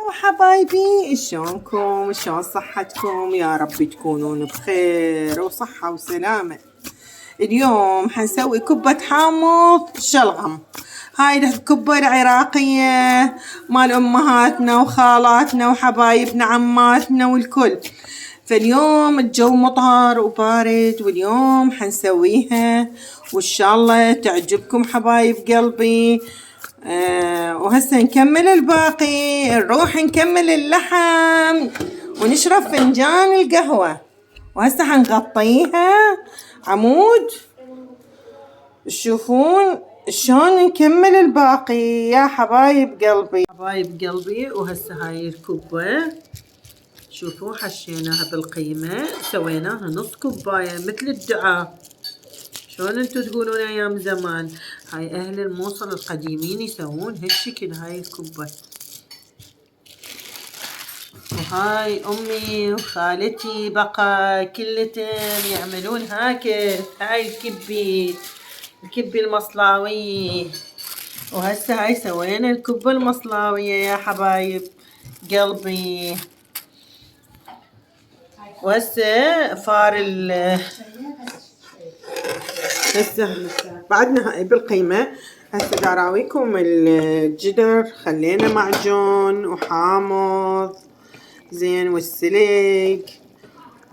حبايبي، شلونكم؟ شلون صحتكم؟ يا رب تكونون بخير وصحة وسلامة. اليوم حنسوي كبة حامض شلغم. هاي الكبة العراقية مال أمهاتنا وخالاتنا وحبايبنا عماتنا والكل. فاليوم الجو مطر وبارد، واليوم حنسويها وإن شاء الله تعجبكم حبايب قلبي. وهسه نكمل الباقي، نروح نكمل اللحم ونشرب فنجان القهوة. وهسه حنغطيها عمود، تشوفون شلون نكمل الباقي يا حبايب قلبي. حبايب قلبي، وهسه هاي الكبة شوفوا حشيناها بالقيمة، سويناها نص كوباية مثل الدعاء. شلون انتو تقولون ايام زمان؟ هاي اهل الموصل القديمين يسوون هالشكل هاي الكبة. وهاي امي وخالتي بقى كلتن يعملون هاي الكبة المصلاوية. وهسه هاي سوينا الكبة المصلاوية يا حبايب قلبي. وهسه هسه بعدنا هاي بالقيمة. هسه داراويكم الجدر، خلينا معجون وحامض زين والسلق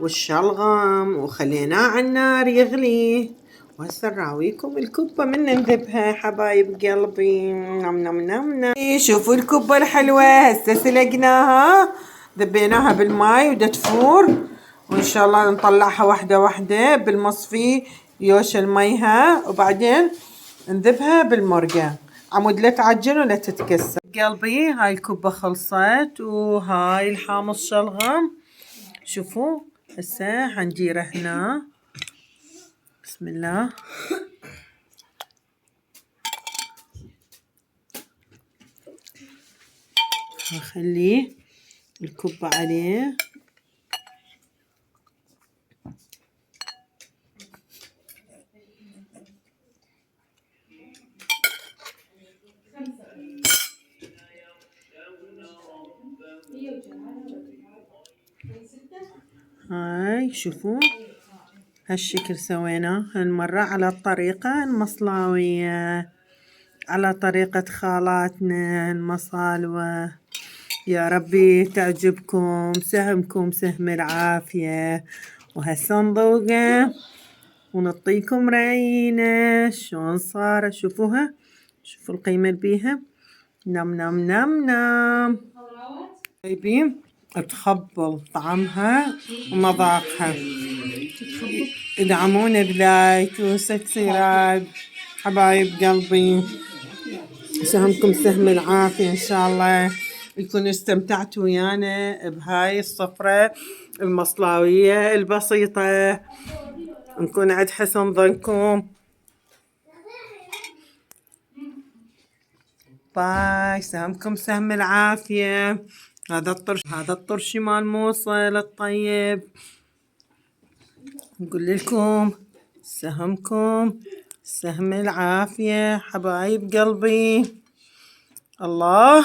والشلغم وخليناه على النار يغلي. وهسه نراويكم الكبة من نذبها حبايب قلبي. نم نم نم نم. شوفوا الكبة الحلوة، هسه سلقناها ذبيناها بالماي ودتفور، وإن شاء الله نطلعها واحدة واحدة بالمصفي يوش الميها، وبعدين نذبها بالمرقة عمود لا تعجن ولا تتكسر. قلبي هاي الكبة خلصت، وهاي الحامض شلغم. شوفوا هسه حنديره هنا، بسم الله. هخليه الكبة عليه. هاي شوفوا هالشكل سويناه هالمرة على الطريقة المصلاوية، على طريقة خالاتنا المصالوة. يا ربي تعجبكم، سهمكم سهم العافية. وهسه نذوقه ونعطيكم رأينا شلون صار. شوفوها، شوفوا القيمة بيها. نم نم نم نم. طيبين تخبل طعمها ومذاقها. ادعمونا بلايك وسبسكرايب حبايب قلبي. سهمكم سهم العافية، إن شاء الله يكونوا استمتعتوا ويانا بهاي الصفرة المصلاوية البسيطة. نكون عند حسن ظنكم. باي، سهمكم سهم العافية. هذا الطرش مال موصل الطيب. نقول لكم سهمكم سهم العافية حبايب قلبي. الله.